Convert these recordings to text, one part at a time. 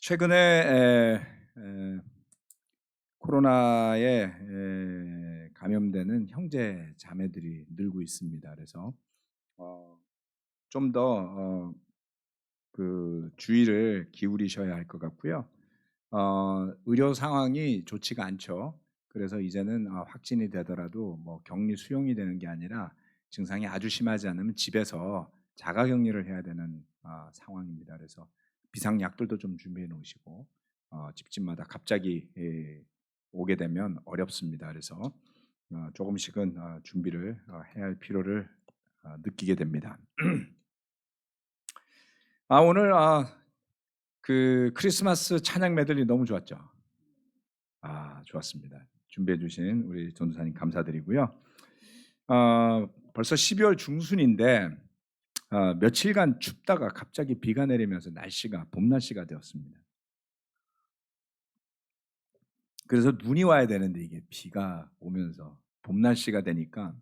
최근에 코로나에 감염되는 형제 자매들이 늘고 있습니다. 그래서 좀 더 그 주의를 기울이셔야 할 것 같고요. 의료 상황이 좋지가 않죠. 그래서 이제는 확진이 되더라도 뭐 격리 수용이 되는 게 아니라 증상이 아주 심하지 않으면 집에서 자가격리를 해야 되는 상황입니다. 그래서 비상약들도 좀 준비해 놓으시고 집집마다 갑자기 오게 되면 어렵습니다. 그래서 조금씩은 준비를 해야 할 필요를 느끼게 됩니다. 오늘 그 크리스마스 찬양 메들리 너무 좋았죠. 좋았습니다. 준비해 주신 우리 전도사님 감사드리고요. 벌써 12월 중순인데 며칠간 춥다가 갑자기 비가 내리면서 날씨가 봄 날씨가 되었습니다. 그래서 눈이 와야 되는데 이게 비가 오면서 봄 날씨가 되니까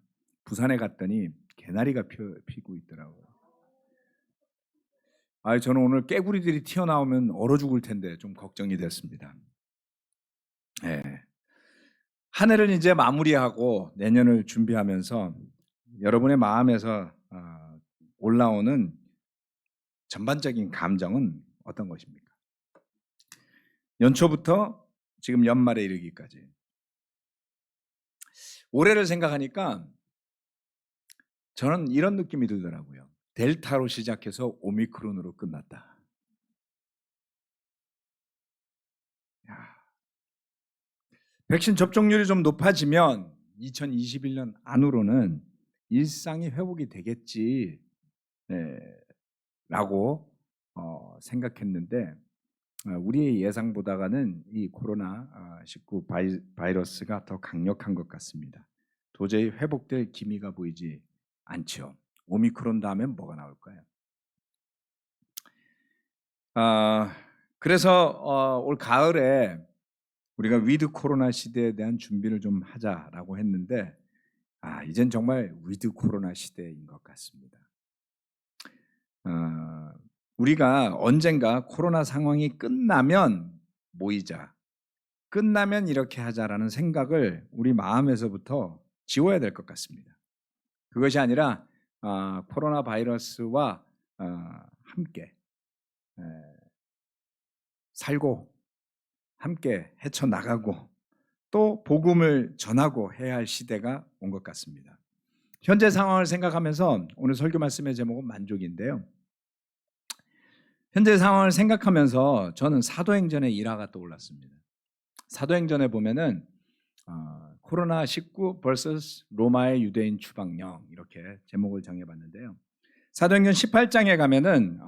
부산에 갔더니 개나리가 피고 있더라고요. 저는 오늘 깨구리들이 튀어나오면 얼어 죽을 텐데 좀 걱정이 됐습니다. 네. 한 해를 이제 마무리하고 내년을 준비하면서 여러분의 마음에서 올라오는 전반적인 감정은 어떤 것입니까? 연초부터 지금 연말에 이르기까지 올해를 생각하니까 저는 이런 느낌이 들더라고요. 델타로 시작해서 오미크론으로 끝났다. 백신 접종률이 좀 높아지면 2021년 안으로는 일상이 회복이 되겠지 라고 생각했는데 우리의 예상보다는 이 코로나19 바이러스가 더 강력한 것 같습니다. 도저히 회복될 기미가 보이지 않죠. 오미크론 다음엔 뭐가 나올까요? 그래서 올 가을에 우리가 위드 코로나 시대에 대한 준비를 좀 하자라고 했는데 이젠 정말 위드 코로나 시대인 것 같습니다. 우리가 언젠가 코로나 상황이 끝나면 모이자, 끝나면 이렇게 하자라는 생각을 우리 마음에서부터 지워야 될 것 같습니다. 그것이 아니라 코로나 바이러스와 함께 살고 함께 헤쳐나가고 또 복음을 전하고 해야 할 시대가 온 것 같습니다. 현재 상황을 생각하면서 오늘 설교 말씀의 제목은 만족인데요. 현재 상황을 생각하면서 저는 사도행전의 일화가 떠올랐습니다. 사도행전에 보면은 코로나19 vs 로마의 유대인 추방령 이렇게 제목을 정해봤는데요. 사도행전 18장에 가면은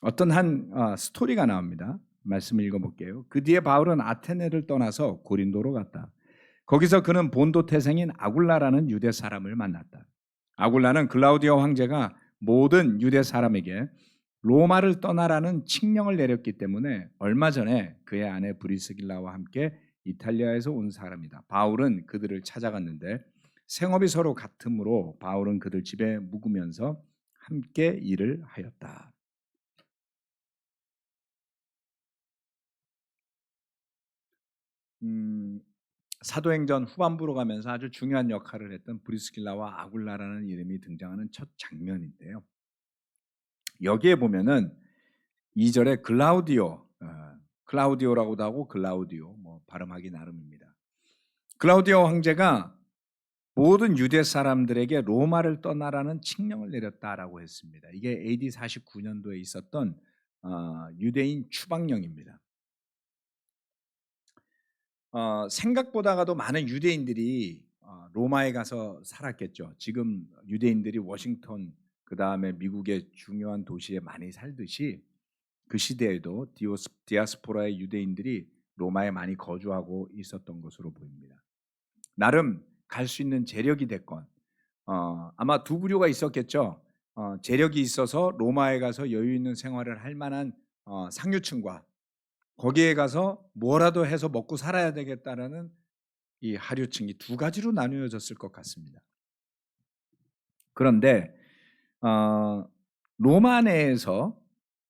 어떤 한 스토리가 나옵니다. 말씀을 읽어볼게요. 그 뒤에 바울은 아테네를 떠나서 고린도로 갔다. 거기서 그는 본도 태생인 아굴라라는 유대 사람을 만났다. 아굴라는 글라우디오 황제가 모든 유대 사람에게 로마를 떠나라는 칙령을 내렸기 때문에 얼마 전에 그의 아내 브리스길라와 함께 이탈리아에서 온 사람이다. 바울은 그들을 찾아갔는데 생업이 서로 같으므로 바울은 그들 집에 묵으면서 함께 일을 하였다. 사도행전 후반부로 가면서 아주 중요한 역할을 했던 브리스길라와 아굴라라는 이름이 등장하는 첫 장면인데요. 여기에 보면은 2절에 클라우디오라고도 하고 글라우디오 발음하기 나름입니다. 글라우디오 황제가 모든 유대 사람들에게 로마를 떠나라는 칙령을 내렸다라고 했습니다. 이게 AD 49년도에 있었던 유대인 추방령입니다. 생각보다도 많은 유대인들이 로마에 가서 살았겠죠. 지금 유대인들이 워싱턴 그다음에 미국의 중요한 도시에 많이 살듯이 그 시대에도 디아스포라의 유대인들이 로마에 많이 거주하고 있었던 것으로 보입니다. 나름 갈 수 있는 재력이 됐건 아마 두 부류가 있었겠죠. 재력이 있어서 로마에 가서 여유 있는 생활을 할 만한 상류층과 거기에 가서 뭐라도 해서 먹고 살아야 되겠다라는 이 하류층이 두 가지로 나누어졌을 것 같습니다. 그런데 로마 내에서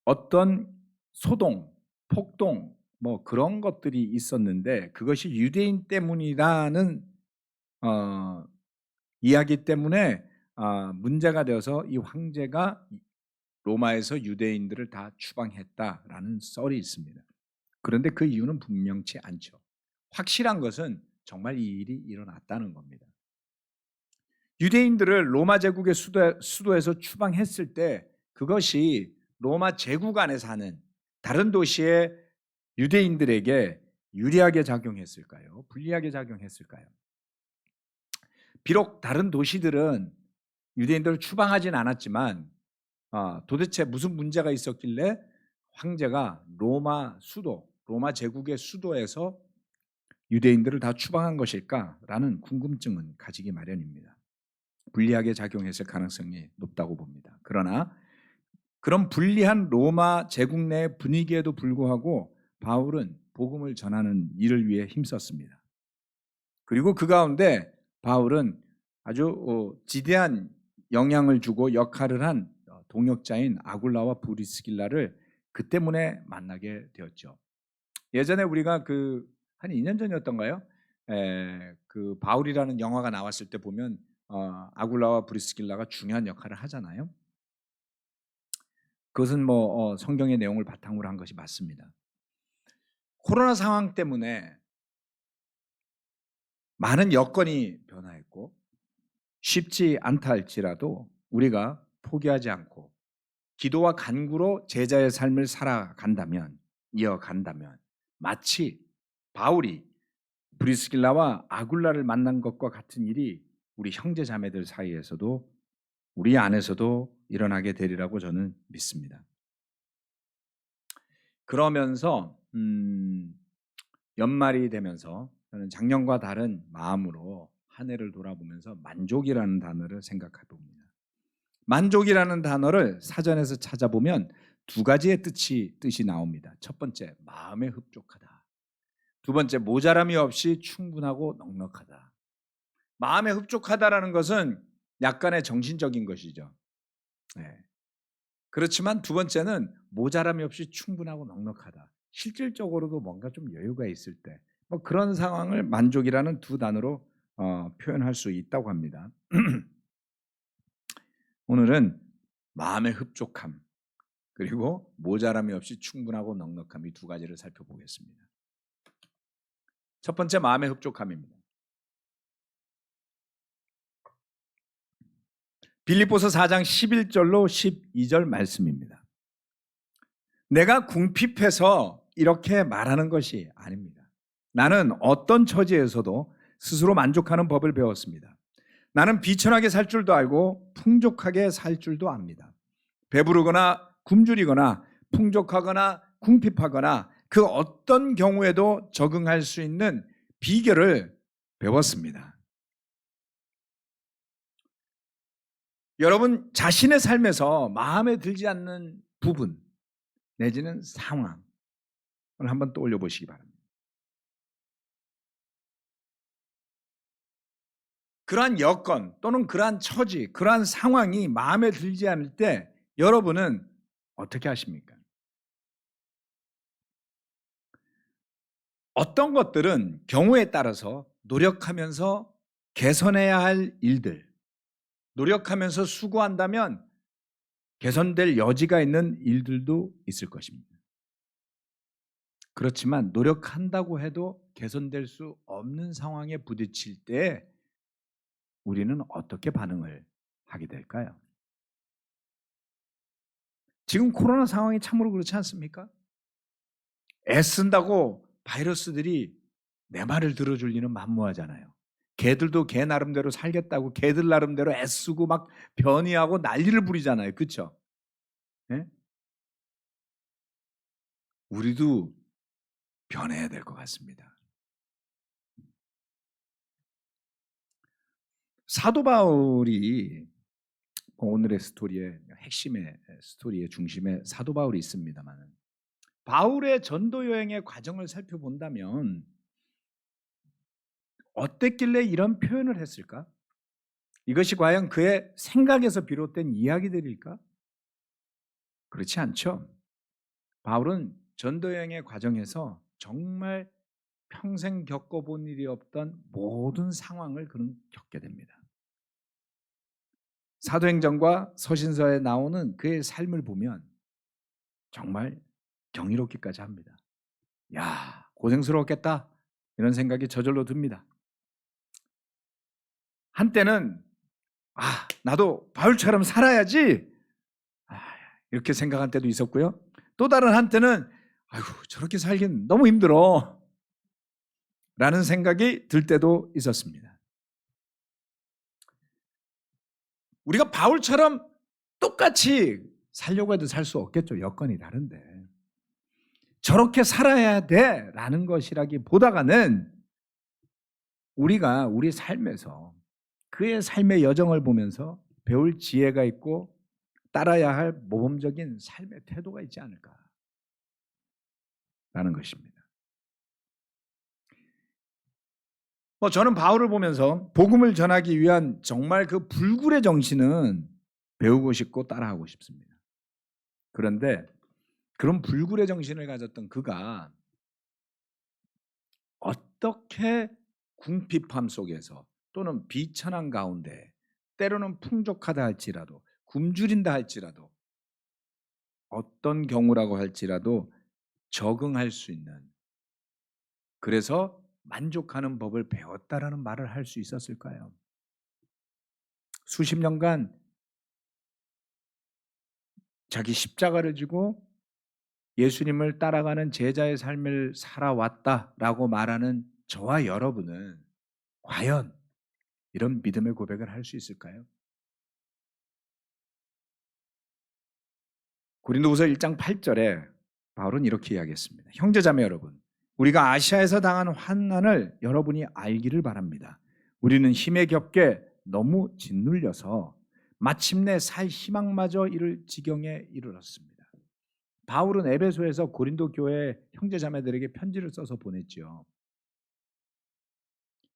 어떤 소동, 폭동 뭐 그런 것들이 있었는데 그것이 유대인 때문이라는 이야기 때문에 문제가 되어서 이 황제가 로마에서 유대인들을 다 추방했다라는 썰이 있습니다. 그런데 그 이유는 분명치 않죠. 확실한 것은 정말 이 일이 일어났다는 겁니다. 유대인들을 로마 제국의 수도에서 추방했을 때 그것이 로마 제국 안에 사는 다른 도시의 유대인들에게 유리하게 작용했을까요? 불리하게 작용했을까요? 비록 다른 도시들은 유대인들을 추방하진 않았지만 도대체 무슨 문제가 있었길래 황제가 로마 수도, 로마 제국의 수도에서 유대인들을 다 추방한 것일까라는 궁금증은 가지기 마련입니다. 불리하게 작용했을 가능성이 높다고 봅니다. 그러나 그런 불리한 로마 제국 내 분위기에도 불구하고 바울은 복음을 전하는 일을 위해 힘썼습니다. 그리고 그 가운데 바울은 아주 지대한 영향을 주고 역할을 한 동역자인 아굴라와 브리스길라를 그 때문에 만나게 되었죠. 예전에 우리가 한 2년 전이었던가요? 그 바울이라는 영화가 나왔을 때 보면 아굴라와 브리스길라가 중요한 역할을 하잖아요. 그것은 뭐 성경의 내용을 바탕으로 한 것이 맞습니다. 코로나 상황 때문에 많은 여건이 변화했고 쉽지 않다 할지라도 우리가 포기하지 않고 기도와 간구로 제자의 삶을 살아간다면, 이어간다면 마치 바울이 브리스길라와 아굴라를 만난 것과 같은 일이 우리 형제 자매들 사이에서도 우리 안에서도 일어나게 되리라고 저는 믿습니다. 그러면서 연말이 되면서 저는 작년과 다른 마음으로 한 해를 돌아보면서 만족이라는 단어를 생각해 봅니다. 만족이라는 단어를 사전에서 찾아보면 두 가지의 뜻이 나옵니다. 첫 번째, 마음에 흡족하다. 두 번째, 모자람이 없이 충분하고 넉넉하다. 마음에 흡족하다라는 것은 약간의 정신적인 것이죠. 네. 그렇지만 두 번째는 모자람이 없이 충분하고 넉넉하다. 실질적으로도 뭔가 좀 여유가 있을 때, 뭐 그런 상황을 만족이라는 두 단어로 표현할 수 있다고 합니다. 오늘은 마음의 흡족함 그리고 모자람이 없이 충분하고 넉넉함 이 두 가지를 살펴보겠습니다. 첫 번째, 마음의 흡족함입니다. 빌립보서 4장 11절로 12절 말씀입니다. 내가 궁핍해서 이렇게 말하는 것이 아닙니다. 나는 어떤 처지에서도 스스로 만족하는 법을 배웠습니다. 나는 비천하게 살 줄도 알고 풍족하게 살 줄도 압니다. 배부르거나 굶주리거나 풍족하거나 궁핍하거나 그 어떤 경우에도 적응할 수 있는 비결을 배웠습니다. 여러분 자신의 삶에서 마음에 들지 않는 부분 내지는 상황을 한번 떠올려 보시기 바랍니다. 그러한 여건 또는 그러한 처지, 그러한 상황이 마음에 들지 않을 때 여러분은 어떻게 하십니까? 어떤 것들은 경우에 따라서 노력하면서 개선해야 할 일들, 노력하면서 수고한다면 개선될 여지가 있는 일들도 있을 것입니다. 그렇지만 노력한다고 해도 개선될 수 없는 상황에 부딪힐 때 우리는 어떻게 반응을 하게 될까요? 지금 코로나 상황이 참으로 그렇지 않습니까? 애쓴다고 바이러스들이 내 말을 들어줄 리는 만무하잖아요. 개들도 개 나름대로 살겠다고 개들 나름대로 애쓰고 막 변이하고 난리를 부리잖아요. 그렇죠? 네? 우리도 변해야 될 것 같습니다. 사도 바울이 오늘의 스토리의 핵심의 스토리의 중심에 사도 바울이 있습니다만 바울의 전도 여행의 과정을 살펴본다면 어땠길래 이런 표현을 했을까? 이것이 과연 그의 생각에서 비롯된 이야기들일까? 그렇지 않죠. 바울은 전도 여행의 과정에서 정말 평생 겪어본 일이 없던 모든 상황을 그는 겪게 됩니다. 사도행전과 서신서에 나오는 그의 삶을 보면 정말 경이롭기까지 합니다. 야, 고생스러웠겠다 이런 생각이 저절로 듭니다. 한때는 나도 바울처럼 살아야지 이렇게 생각한 때도 있었고요. 또 다른 한때는 아이고 저렇게 살긴 너무 힘들어 라는 생각이 들 때도 있었습니다. 우리가 바울처럼 똑같이 살려고 해도 살 수 없겠죠. 여건이 다른데. 저렇게 살아야 돼 라는 것이라기보다는 우리가 우리 삶에서 그의 삶의 여정을 보면서 배울 지혜가 있고 따라야 할 모범적인 삶의 태도가 있지 않을까라는 것입니다. 저는 바울을 보면서 복음을 전하기 위한 정말 그 불굴의 정신은 배우고 싶고 따라하고 싶습니다. 그런데 그런 불굴의 정신을 가졌던 그가 어떻게 궁핍함 속에서 또는 비천한 가운데 때로는 풍족하다 할지라도 굶주린다 할지라도 어떤 경우라고 할지라도 적응할 수 있는, 그래서 만족하는 법을 배웠다라는 말을 할 수 있었을까요? 수십 년간 자기 십자가를 지고 예수님을 따라가는 제자의 삶을 살아왔다라고 말하는 저와 여러분은 과연 이런 믿음의 고백을 할 수 있을까요? 고린도후서 1장 8절에 바울은 이렇게 이야기했습니다. 형제자매 여러분, 우리가 아시아에서 당한 환난을 여러분이 알기를 바랍니다. 우리는 힘에 겹게 너무 짓눌려서 마침내 살 희망마저 잃을 지경에 이르렀습니다. 바울은 에베소에서 고린도 교회 형제자매들에게 편지를 써서 보냈지요.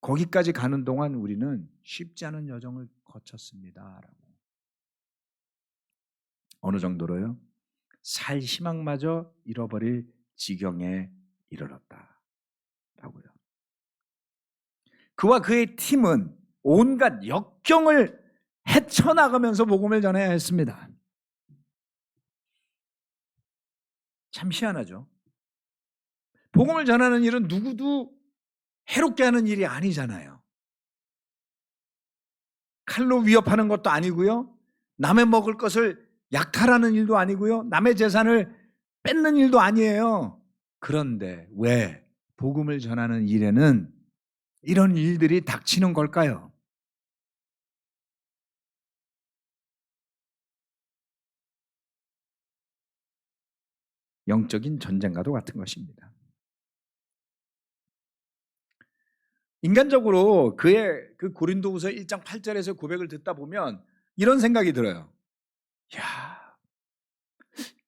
거기까지 가는 동안 우리는 쉽지 않은 여정을 거쳤습니다. 어느 정도로요? 살 희망마저 잃어버릴 지경에 이르렀다라고요. 그와 그의 팀은 온갖 역경을 헤쳐나가면서 복음을 전해야 했습니다. 참 희한하죠. 복음을 전하는 일은 누구도 해롭게 하는 일이 아니잖아요. 칼로 위협하는 것도 아니고요. 남의 먹을 것을 약탈하는 일도 아니고요. 남의 재산을 뺏는 일도 아니에요. 그런데 왜 복음을 전하는 일에는 이런 일들이 닥치는 걸까요? 영적인 전쟁과도 같은 것입니다. 인간적으로 그의 그 고린도후서 1장 8절에서 고백을 듣다 보면 이런 생각이 들어요. 야,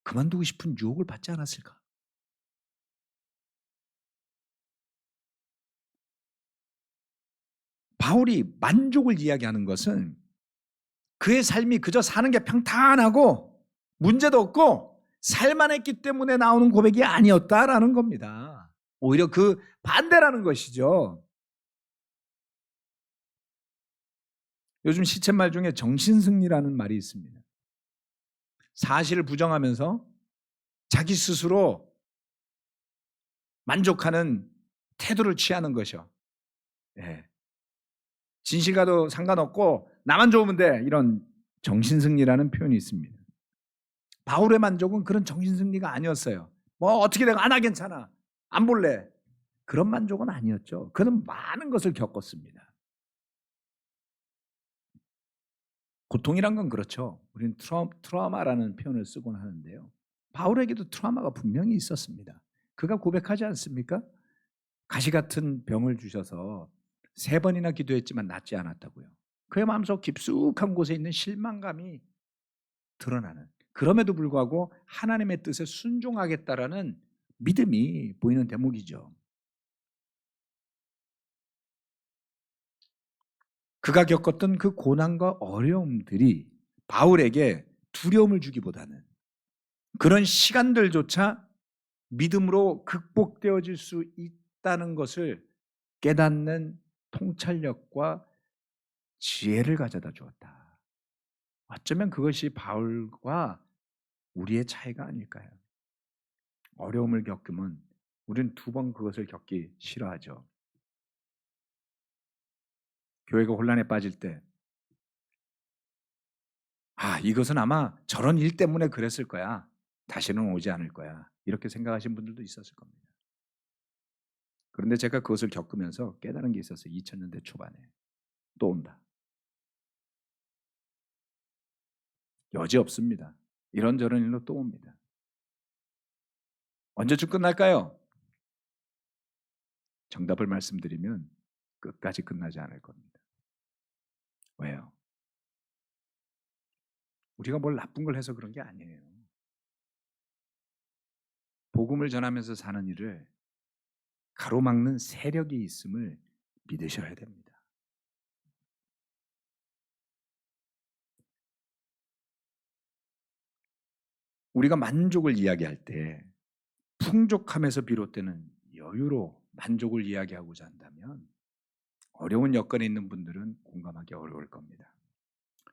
그만두고 싶은 유혹을 받지 않았을까? 바울이 만족을 이야기하는 것은 그의 삶이 그저 사는 게 평탄하고 문제도 없고 살만했기 때문에 나오는 고백이 아니었다라는 겁니다. 오히려 그 반대라는 것이죠. 요즘 시쳇말 중에 정신승리라는 말이 있습니다. 사실을 부정하면서 자기 스스로 만족하는 태도를 취하는 것이요. 예. 진실과도 상관없고 나만 좋으면 돼. 이런 정신승리라는 표현이 있습니다. 바울의 만족은 그런 정신승리가 아니었어요. 뭐 어떻게 내가 나 괜찮아. 안 볼래. 그런 만족은 아니었죠. 그는 많은 것을 겪었습니다. 고통이란 건 그렇죠. 우리는 트라우마라는 표현을 쓰곤 하는데요. 바울에게도 트라우마가 분명히 있었습니다. 그가 고백하지 않습니까? 가시 같은 병을 주셔서 3번이나 기도했지만 낫지 않았다고요. 그의 마음속 깊숙한 곳에 있는 실망감이 드러나는, 그럼에도 불구하고 하나님의 뜻에 순종하겠다라는 믿음이 보이는 대목이죠. 그가 겪었던 그 고난과 어려움들이 바울에게 두려움을 주기보다는 그런 시간들조차 믿음으로 극복되어질 수 있다는 것을 깨닫는 통찰력과 지혜를 가져다 주었다. 어쩌면 그것이 바울과 우리의 차이가 아닐까요? 어려움을 겪으면 우리는 두 번 그것을 겪기 싫어하죠. 교회가 혼란에 빠질 때, 이것은 아마 저런 일 때문에 그랬을 거야. 다시는 오지 않을 거야. 이렇게 생각하신 분들도 있었을 겁니다. 그런데 제가 그것을 겪으면서 깨달은 게 있었어요. 2000년대 초반에. 또 온다. 여지없습니다. 이런저런 일로 또 옵니다. 언제쯤 끝날까요? 정답을 말씀드리면 끝까지 끝나지 않을 겁니다. 왜요? 우리가 뭘 나쁜 걸 해서 그런 게 아니에요. 복음을 전하면서 사는 일을 가로막는 세력이 있음을 믿으셔야 됩니다. 우리가 만족을 이야기할 때 풍족함에서 비롯되는 여유로 만족을 이야기하고자 한다면 어려운 여건에 있는 분들은 공감하기 어려울 겁니다.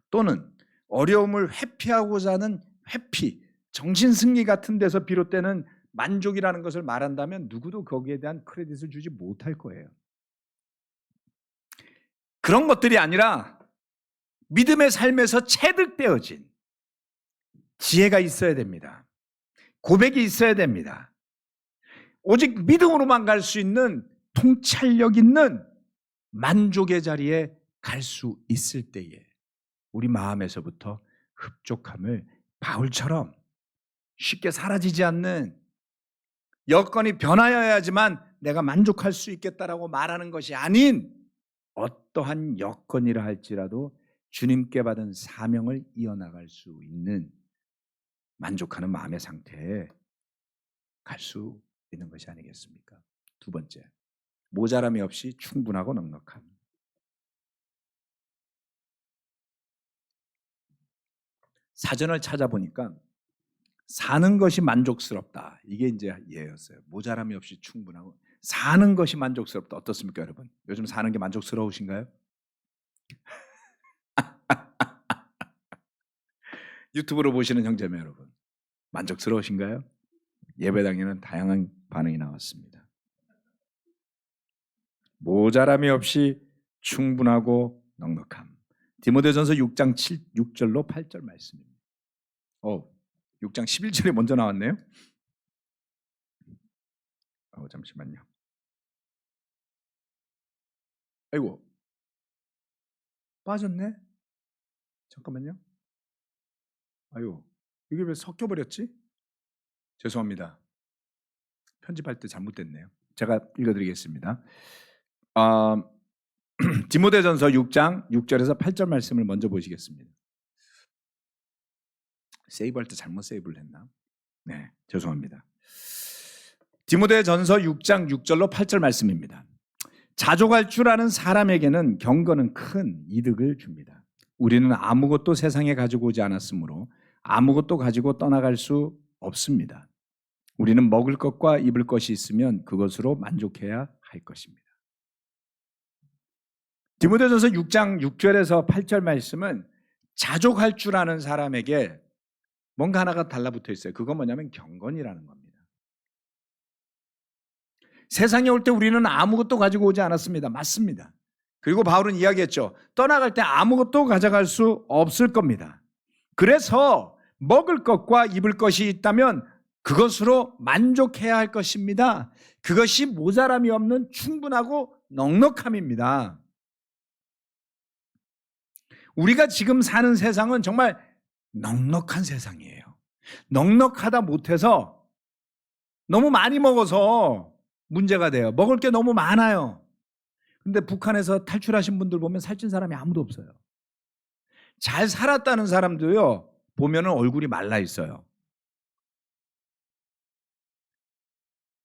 또는 어려움을 회피하고자 하는 회피, 정신승리 같은 데서 비롯되는 만족이라는 것을 말한다면 누구도 거기에 대한 크레딧을 주지 못할 거예요. 그런 것들이 아니라 믿음의 삶에서 체득되어진 지혜가 있어야 됩니다. 고백이 있어야 됩니다. 오직 믿음으로만 갈 수 있는 통찰력 있는 만족의 자리에 갈 수 있을 때에 우리 마음에서부터 흡족함을 바울처럼 쉽게 사라지지 않는 여건이 변하여야지만 내가 만족할 수 있겠다라고 말하는 것이 아닌 어떠한 여건이라 할지라도 주님께 받은 사명을 이어나갈 수 있는 만족하는 마음의 상태에 갈 수 있는 것이 아니겠습니까? 두 번째, 모자람이 없이 충분하고 넉넉함. 사전을 찾아보니까 사는 것이 만족스럽다. 이게 이제 예였어요. 모자람이 없이 충분하고 사는 것이 만족스럽다. 어떻습니까, 여러분? 요즘 사는 게 만족스러우신가요? 유튜브로 보시는 형제매 여러분, 만족스러우신가요? 예배당에는 다양한 반응이 나왔습니다. 모자람이 없이 충분하고 넉넉함. 디모데전서 6장 6절로 8절 말씀입니다. 6장 11절에 먼저 나왔네요. 잠시만요. 아이고, 빠졌네. 잠깐만요. 아유, 이게 왜 섞여버렸지? 죄송합니다. 편집할 때 잘못됐네요. 제가 읽어드리겠습니다. 디모데전서 6장 6절에서 8절 말씀을 먼저 보시겠습니다. 세이브할 때 잘못 세이브를 했나? 네, 죄송합니다. 디모데전서 6장 6절로 8절 말씀입니다. 자족할 줄 아는 사람에게는 경건은 큰 이득을 줍니다. 우리는 아무것도 세상에 가지고 오지 않았으므로 아무것도 가지고 떠나갈 수 없습니다. 우리는 먹을 것과 입을 것이 있으면 그것으로 만족해야 할 것입니다. 디모데전서 6장 6절에서 8절 말씀은 자족할 줄 아는 사람에게 뭔가 하나가 달라붙어 있어요. 그건 뭐냐면 경건이라는 겁니다. 세상에 올 때 우리는 아무것도 가지고 오지 않았습니다. 맞습니다. 그리고 바울은 이야기했죠. 떠나갈 때 아무것도 가져갈 수 없을 겁니다. 그래서 먹을 것과 입을 것이 있다면 그것으로 만족해야 할 것입니다. 그것이 모자람이 없는 충분하고 넉넉함입니다. 우리가 지금 사는 세상은 정말 넉넉한 세상이에요. 넉넉하다 못해서 너무 많이 먹어서 문제가 돼요. 먹을 게 너무 많아요. 근데 북한에서 탈출하신 분들 보면 살찐 사람이 아무도 없어요. 잘 살았다는 사람도요, 보면은 얼굴이 말라 있어요.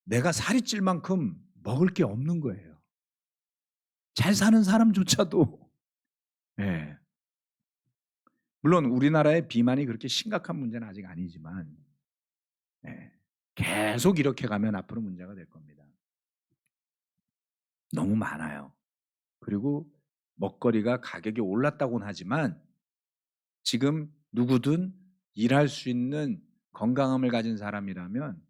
내가 살이 찔 만큼 먹을 게 없는 거예요. 잘 사는 사람조차도. 네. 물론 우리나라의 비만이 그렇게 심각한 문제는 아직 아니지만, 네. 계속 이렇게 가면 앞으로 문제가 될 겁니다. 너무 많아요. 그리고 먹거리가 가격이 올랐다고는 하지만 지금 누구든 일할 수 있는 건강함을 가진 사람이라면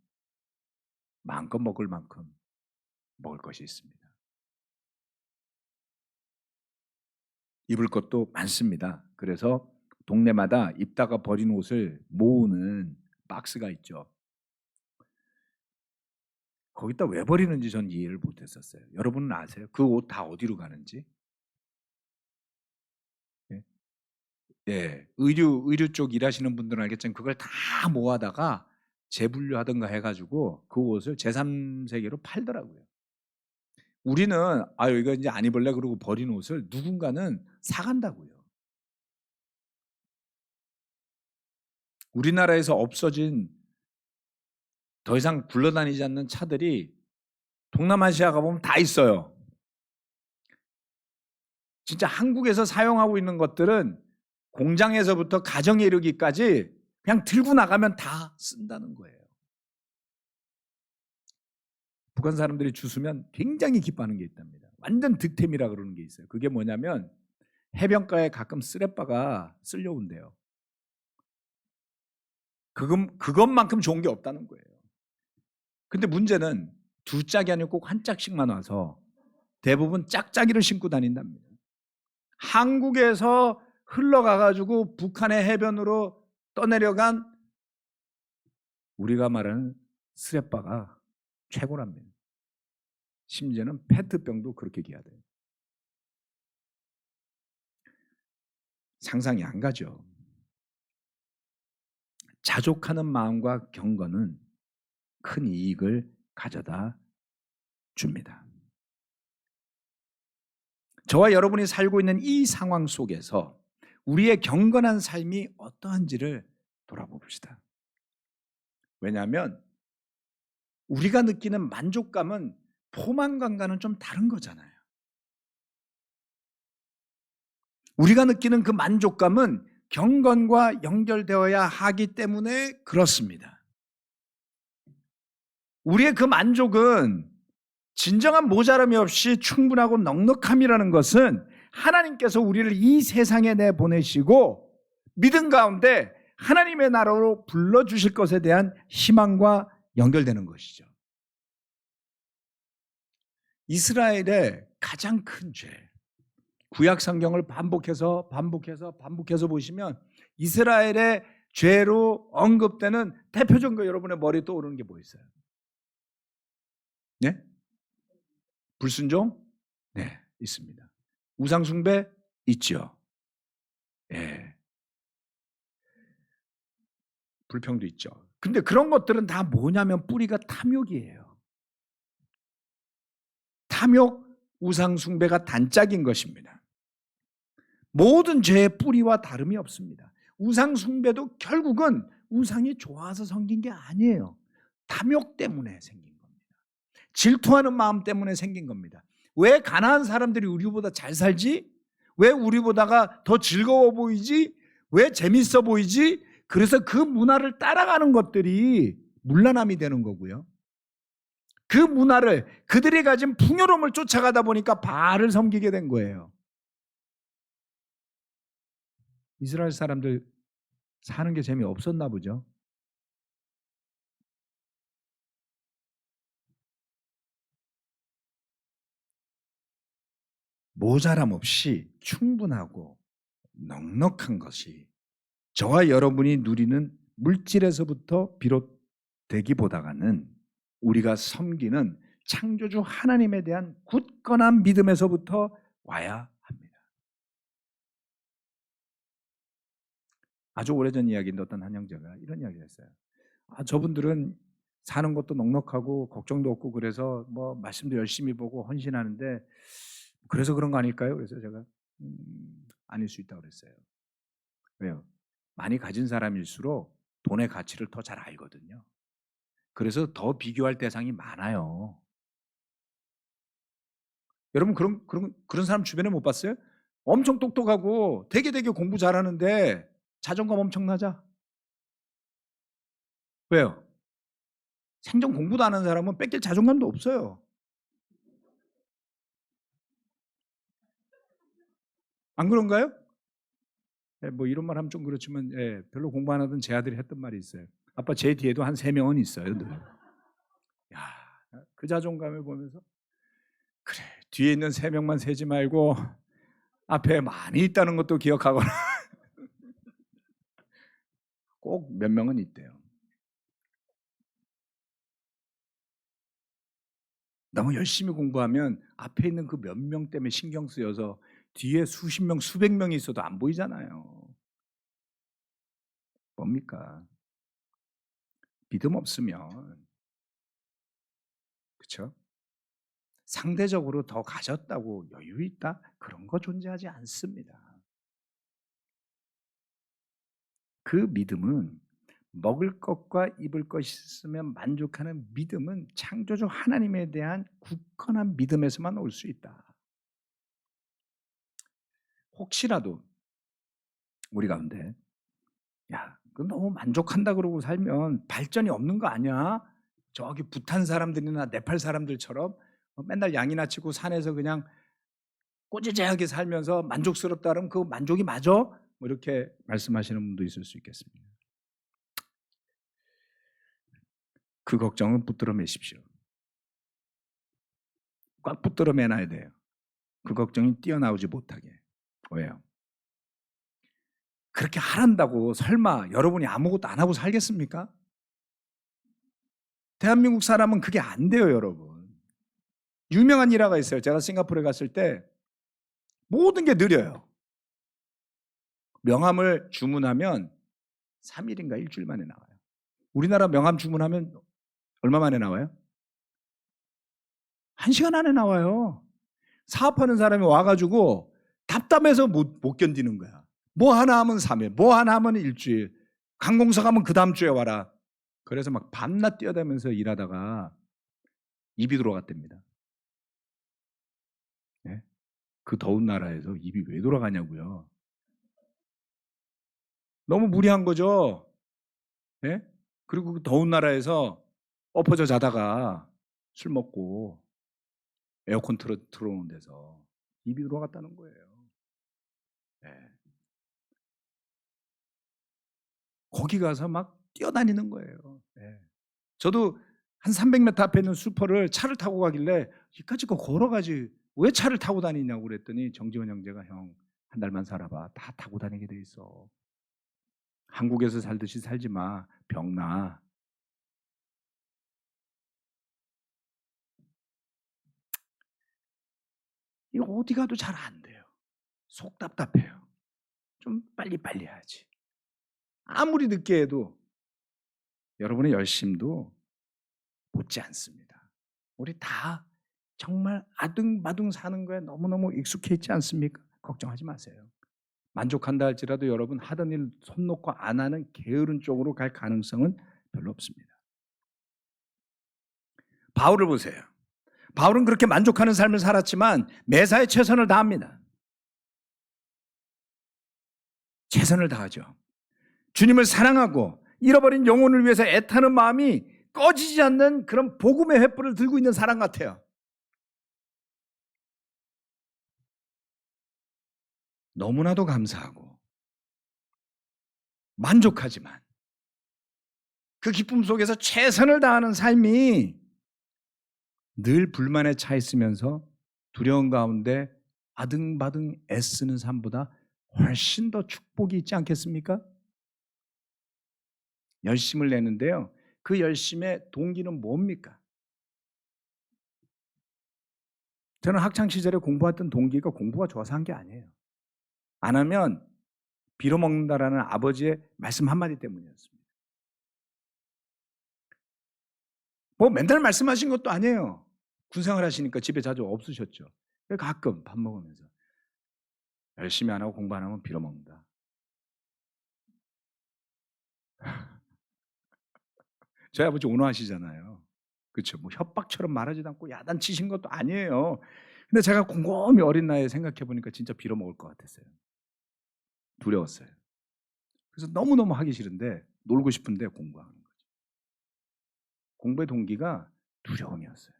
마음껏 먹을 만큼 먹을 것이 있습니다. 입을 것도 많습니다. 그래서 동네마다 입다가 버린 옷을 모으는 박스가 있죠. 거기다 왜 버리는지 전 이해를 못했었어요. 여러분은 아세요? 그 옷 다 어디로 가는지? 예, 예. 의류 쪽 일하시는 분들은 알겠지만 그걸 다 모아다가 재분류하든가 해가지고 그 옷을 제3세계로 팔더라고요. 우리는 이거 이제 안 입을래 그러고 버린 옷을 누군가는 사간다고요. 우리나라에서 없어진 더 이상 굴러다니지 않는 차들이 동남아시아 가보면 다 있어요. 진짜 한국에서 사용하고 있는 것들은 공장에서부터 가정에 이르기까지 그냥 들고 나가면 다 쓴다는 거예요. 북한 사람들이 주스면 굉장히 기뻐하는 게 있답니다. 완전 득템이라 그러는 게 있어요. 그게 뭐냐면 해변가에 가끔 쓰레빠가 쓸려온대요. 그것만큼 좋은 게 없다는 거예요. 근데 문제는 두 짝이 아니고 꼭 한 짝씩만 와서 대부분 짝짝이를 신고 다닌답니다. 한국에서 흘러가가지고 북한의 해변으로 떠내려간 우리가 말하는 쓰레빠가 최고랍니다. 심지어는 페트병도 그렇게 귀하대요. 상상이 안 가죠. 자족하는 마음과 경건은 큰 이익을 가져다 줍니다. 저와 여러분이 살고 있는 이 상황 속에서 우리의 경건한 삶이 어떠한지를 돌아봅시다. 왜냐하면 우리가 느끼는 만족감은 포만감과는 좀 다른 거잖아요. 우리가 느끼는 그 만족감은 경건과 연결되어야 하기 때문에 그렇습니다. 우리의 그 만족은 진정한 모자람이 없이 충분하고 넉넉함이라는 것은 하나님께서 우리를 이 세상에 내보내시고 믿음 가운데 하나님의 나라로 불러주실 것에 대한 희망과 연결되는 것이죠. 이스라엘의 가장 큰 죄, 구약 성경을 반복해서 보시면 이스라엘의 죄로 언급되는 대표적인 거 여러분의 머리에 떠오르는 게 뭐 있어요? 네? 불순종? 네, 있습니다. 우상숭배? 있죠. 예. 불평도 있죠. 근데 그런 것들은 다 뭐냐면 뿌리가 탐욕이에요. 탐욕, 우상숭배가 단짝인 것입니다. 모든 죄의 뿌리와 다름이 없습니다. 우상숭배도 결국은 우상이 좋아서 생긴 게 아니에요. 탐욕 때문에 생긴 겁니다. 질투하는 마음 때문에 생긴 겁니다. 왜 가난한 사람들이 우리보다 잘 살지? 왜 우리보다가 더 즐거워 보이지? 왜 재밌어 보이지? 그래서 그 문화를 따라가는 것들이 문란함이 되는 거고요. 그 문화를 그들이 가진 풍요로움을 쫓아가다 보니까 바알을 섬기게 된 거예요. 이스라엘 사람들 사는 게 재미없었나 보죠. 모자람 없이 충분하고 넉넉한 것이 저와 여러분이 누리는 물질에서부터 비롯되기보다는 우리가 섬기는 창조주 하나님에 대한 굳건한 믿음에서부터 와야 합니다. 아주 오래전 이야기인데 어떤 한 형제가 이런 이야기를 했어요. 저분들은 사는 것도 넉넉하고 걱정도 없고 그래서 뭐 말씀도 열심히 보고 헌신하는데 그래서 그런 거 아닐까요? 그래서 제가 아닐 수 있다고 그랬어요. 왜요? 많이 가진 사람일수록 돈의 가치를 더 잘 알거든요. 그래서 더 비교할 대상이 많아요. 여러분 그런 사람 주변에 못 봤어요? 엄청 똑똑하고 되게 공부 잘하는데 자존감 엄청나자. 왜요? 생전 공부도 안 하는 사람은 뺏길 자존감도 없어요. 안 그런가요? 예, 뭐 이런 말 하면 좀 그렇지만 예, 별로 공부 안 하던 제 아들이 했던 말이 있어요. 아빠 제 뒤에도 한 3명은 있어요. 늘. 야, 그 자존감을 보면서 그래 뒤에 있는 3명만 세지 말고 앞에 많이 있다는 것도 기억하거나 꼭 몇 명은 있대요. 너무 열심히 공부하면 앞에 있는 그 몇 명 때문에 신경 쓰여서 뒤에 수십 명, 수백 명이 있어도 안 보이잖아요. 뭡니까? 믿음 없으면 그렇죠? 상대적으로 더 가졌다고 여유 있다? 그런 거 존재하지 않습니다. 그 믿음은 먹을 것과 입을 것이 있으면 만족하는 믿음은 창조주 하나님에 대한 굳건한 믿음에서만 올 수 있다. 혹시라도 우리 가운데 야, 그 너무 만족한다 그러고 살면 발전이 없는 거 아니야? 저기 부탄 사람들이나 네팔 사람들처럼 맨날 양이나 치고 산에서 그냥 꼬지지하게 살면서 만족스럽다 그러면 그 만족이 맞아? 뭐 이렇게 말씀하시는 분도 있을 수 있겠습니다. 그 걱정은 붙들어 매십시오. 꽉 붙들어 매놔야 돼요. 그 걱정이 뛰어나오지 못하게. 왜요? 그렇게 하란다고 설마 여러분이 아무것도 안 하고 살겠습니까? 대한민국 사람은 그게 안 돼요, 여러분. 유명한 일화가 있어요. 제가 싱가포르에 갔을 때 모든 게 느려요. 명함을 주문하면 3일인가 일주일 만에 나와요. 우리나라 명함 주문하면 얼마 만에 나와요? 1시간 안에 나와요. 사업하는 사람이 와가지고 답답해서 못 견디는 거야. 뭐 하나 하면 3일, 뭐 하나 하면 일주일, 관공서 가면 그 다음 주에 와라. 그래서 막 밤낮 뛰어다니면서 일하다가 입이 돌아갔답니다. 네? 그 더운 나라에서 입이 왜 돌아가냐고요. 너무 무리한 거죠. 네? 그리고 그 더운 나라에서 엎어져 자다가 술 먹고 에어컨 틀어놓은 데서 입이 돌아갔다는 거예요. 네. 거기 가서 막 뛰어다니는 거예요. 네. 저도 한 300m 앞에 있는 슈퍼를 차를 타고 가길래 이까짓 거 걸어가지 왜 차를 타고 다니냐고 그랬더니 정지원 형제가 형 한 달만 살아봐. 다 타고 다니게 돼 있어. 한국에서 살듯이 살지 마. 병나. 이거 어디 가도 잘 안 돼요. 속 답답해요. 좀 빨리빨리 해야지. 아무리 늦게 해도 여러분의 열심도 못지 않습니다. 우리 다 정말 아둥바둥 사는 거에 너무너무 익숙해 있지 않습니까? 걱정하지 마세요. 만족한다 할지라도 여러분 하던 일 손 놓고 안 하는 게으른 쪽으로 갈 가능성은 별로 없습니다. 바울을 보세요. 바울은 그렇게 만족하는 삶을 살았지만 매사에 최선을 다합니다. 최선을 다하죠. 주님을 사랑하고 잃어버린 영혼을 위해서 애타는 마음이 꺼지지 않는 그런 복음의 횃불을 들고 있는 사람 같아요. 너무나도 감사하고 만족하지만 그 기쁨 속에서 최선을 다하는 삶이 늘 불만에 차 있으면서 두려운 가운데 아등바등 애쓰는 삶보다 훨씬 더 축복이 있지 않겠습니까? 열심을 내는데요. 그 열심의 동기는 뭡니까? 저는 학창시절에 공부했던 동기가 공부가 좋아서 한 게 아니에요. 안 하면 빌어먹는다라는 아버지의 말씀 한마디 때문이었습니다. 뭐 맨날 말씀하신 것도 아니에요. 군생활 하시니까 집에 자주 없으셨죠. 가끔 밥 먹으면서 열심히 안 하고 공부 안 하면 빌어먹는다. 저희 아버지 온화하시잖아요. 그렇죠. 뭐 협박처럼 말하지도 않고 야단치신 것도 아니에요. 근데 제가 곰곰이 어린 나이에 생각해 보니까 진짜 빌어먹을 것 같았어요. 두려웠어요. 그래서 너무너무 하기 싫은데 놀고 싶은데 공부하는 거죠. 공부의 동기가 두려움이었어요.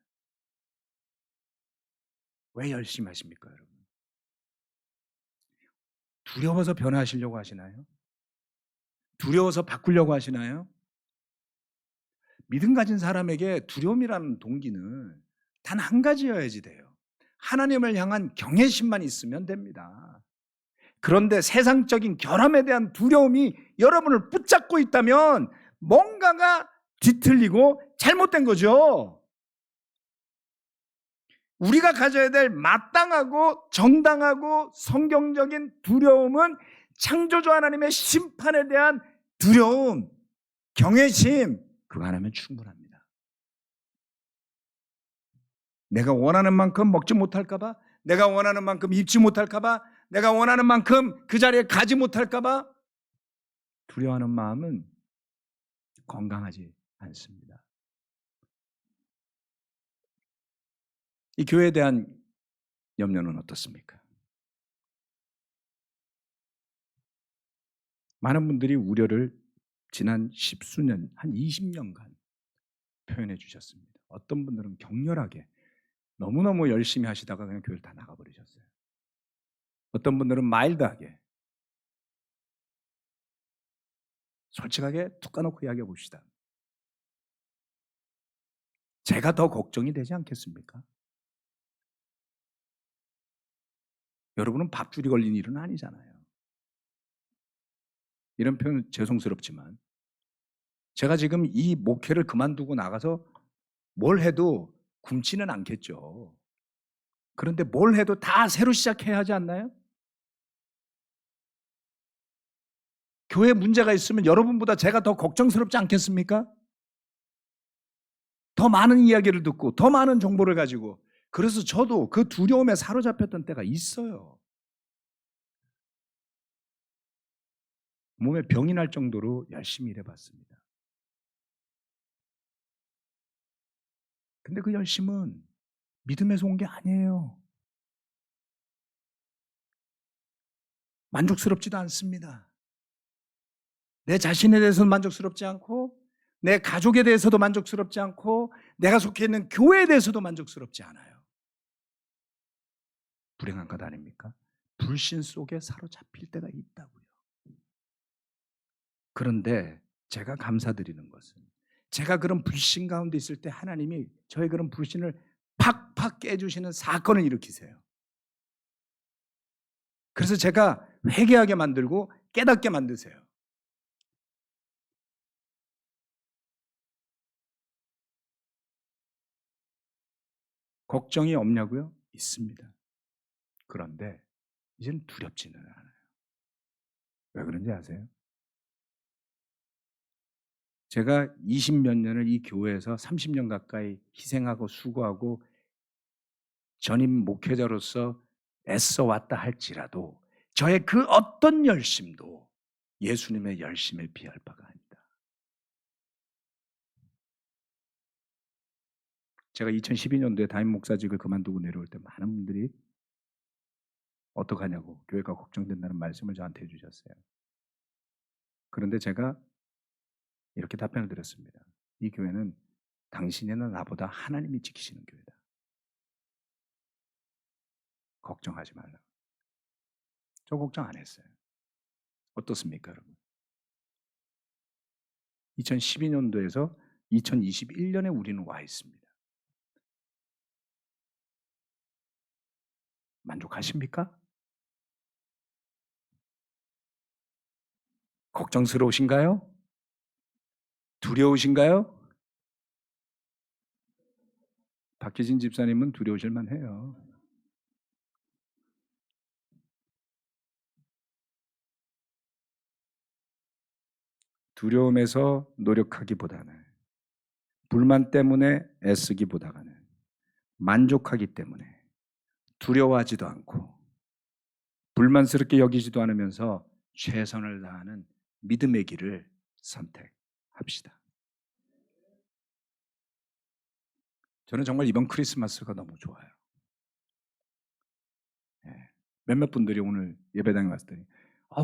왜 열심히 하십니까, 여러분? 두려워서 변화하시려고 하시나요? 두려워서 바꾸려고 하시나요? 믿음 가진 사람에게 두려움이라는 동기는 단 한 가지여야지 돼요. 하나님을 향한 경외심만 있으면 됩니다. 그런데 세상적인 결함에 대한 두려움이 여러분을 붙잡고 있다면 뭔가가 뒤틀리고 잘못된 거죠. 우리가 가져야 될 마땅하고 정당하고 성경적인 두려움은 창조주 하나님의 심판에 대한 두려움, 경외심, 그거 하나면 충분합니다. 내가 원하는 만큼 먹지 못할까 봐, 내가 원하는 만큼 입지 못할까 봐, 내가 원하는 만큼 그 자리에 가지 못할까 봐 두려워하는 마음은 건강하지 않습니다. 이 교회에 대한 염려는 어떻습니까? 많은 분들이 우려를 지난 십수년, 한 20년간 표현해 주셨습니다. 어떤 분들은 격렬하게 너무너무 열심히 하시다가 그냥 교회를 다 나가버리셨어요. 어떤 분들은 마일드하게, 솔직하게 툭 까놓고 이야기해 봅시다. 제가 더 걱정이 되지 않겠습니까? 여러분은 밥줄이 걸린 일은 아니잖아요. 이런 표현 죄송스럽지만 제가 지금 이 목회를 그만두고 나가서 뭘 해도 굶지는 않겠죠. 그런데 뭘 해도 다 새로 시작해야 하지 않나요? 교회에 문제가 있으면 여러분보다 제가 더 걱정스럽지 않겠습니까? 더 많은 이야기를 듣고 더 많은 정보를 가지고, 그래서 저도 그 두려움에 사로잡혔던 때가 있어요. 몸에 병이 날 정도로 열심히 일해봤습니다. 근데 그 열심은 믿음에서 온 게 아니에요. 만족스럽지도 않습니다. 내 자신에 대해서는 만족스럽지 않고, 내 가족에 대해서도 만족스럽지 않고, 내가 속해 있는 교회에 대해서도 만족스럽지 않아요. 불행한 것 아닙니까? 불신 속에 사로잡힐 때가 있다고요. 그런데 제가 감사드리는 것은, 제가 그런 불신 가운데 있을 때 하나님이 저의 그런 불신을 팍팍 깨주시는 사건을 일으키세요. 그래서 제가 회개하게 만들고 깨닫게 만드세요. 걱정이 없냐고요? 있습니다. 그런데 이제는 두렵지는 않아요. 왜 그런지 아세요? 제가 20몇 년을 이 교회에서 30년 가까이 희생하고 수고하고 전임 목회자로서 애써 왔다 할지라도 저의 그 어떤 열심도 예수님의 열심에 비할 바가 아니다. 제가 2012년도에 담임 목사직을 그만두고 내려올 때 많은 분들이 어떡하냐고 교회가 걱정된다는 말씀을 저한테 해주셨어요. 그런데 제가 이렇게 답변을 드렸습니다. 이 교회는 당신이나 나보다 하나님이 지키시는 교회다. 걱정하지 말라. 저 걱정 안 했어요. 어떻습니까, 여러분? 2012년도에서 2021년에 우리는 와 있습니다. 만족하십니까? 걱정스러우신가요? 두려우신가요? 박혜진 집사님은 두려우실 만해요. 두려움에서 노력하기보다는, 불만 때문에 애쓰기보다는 만족하기 때문에 두려워하지도 않고 불만스럽게 여기지도 않으면서 최선을 다하는 믿음의 길을 선택합시다. 저는 정말 이번 크리스마스가 너무 좋아요. 몇몇 분들이 오늘 예배당에 왔더니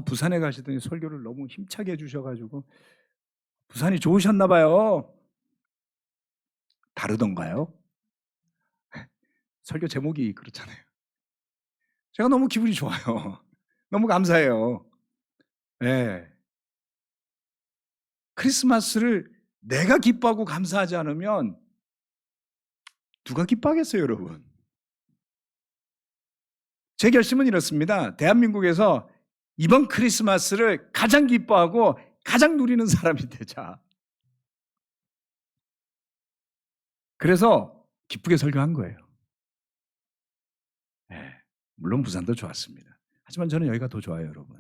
부산에 가시더니 설교를 너무 힘차게 해주셔가지고 부산이 좋으셨나 봐요. 다르던가요? 설교 제목이 그렇잖아요. 제가 너무 기분이 좋아요. 너무 감사해요. 네. 크리스마스를 내가 기뻐하고 감사하지 않으면 누가 기뻐하겠어요, 여러분? 제 결심은 이렇습니다. 대한민국에서 이번 크리스마스를 가장 기뻐하고 가장 누리는 사람이 되자. 그래서 기쁘게 설교한 거예요. 네, 물론 부산도 좋았습니다. 하지만 저는 여기가 더 좋아요, 여러분.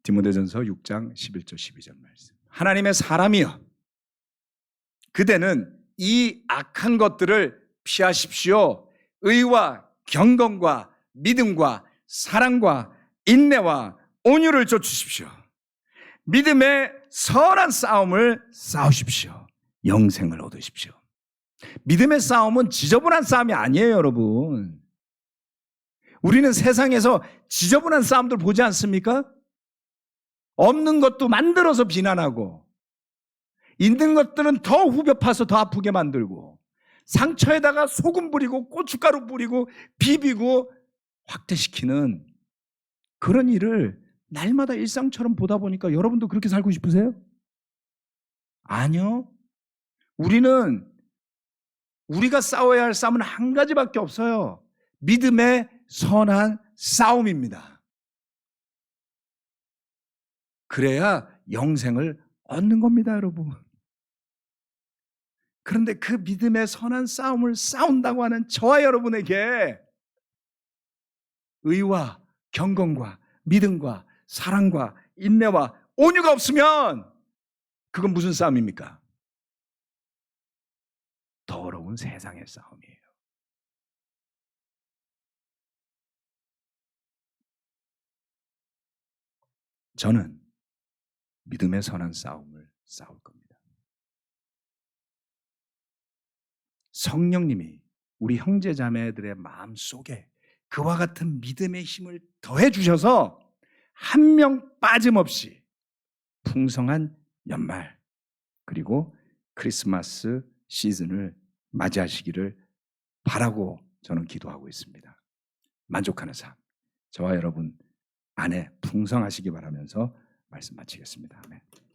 디모데전서 6장 11절 12절 말씀. 하나님의 사람이여, 그대는 이 악한 것들을 피하십시오. 의와 경건과 믿음과 사랑과 인내와 온유를 쫓으십시오. 믿음의 선한 싸움을 싸우십시오. 영생을 얻으십시오. 믿음의 싸움은 지저분한 싸움이 아니에요, 여러분. 우리는 세상에서 지저분한 싸움들 보지 않습니까? 없는 것도 만들어서 비난하고, 있는 것들은 더 후벼 파서 더 아프게 만들고, 상처에다가 소금 뿌리고 고춧가루 뿌리고 비비고 확대시키는 그런 일을 날마다 일상처럼 보다 보니까 여러분도 그렇게 살고 싶으세요? 아니요. 우리가 싸워야 할 싸움은 한 가지밖에 없어요. 믿음의 선한 싸움입니다. 그래야 영생을 얻는 겁니다, 여러분. 그런데 그 믿음의 선한 싸움을 싸운다고 하는 저와 여러분에게 의와 경건과 믿음과 사랑과 인내와 온유가 없으면 그건 무슨 싸움입니까? 더러운 세상의 싸움이에요. 저는 믿음의 선한 싸움을 싸울 겁니다. 성령님이 우리 형제 자매들의 마음속에 그와 같은 믿음의 힘을 더해 주셔서 한 명 빠짐없이 풍성한 연말 그리고 크리스마스 시즌을 맞이하시기를 바라고 저는 기도하고 있습니다. 만족하는 삶, 저와 여러분 안에 풍성하시기 바라면서 말씀 마치겠습니다. 아멘.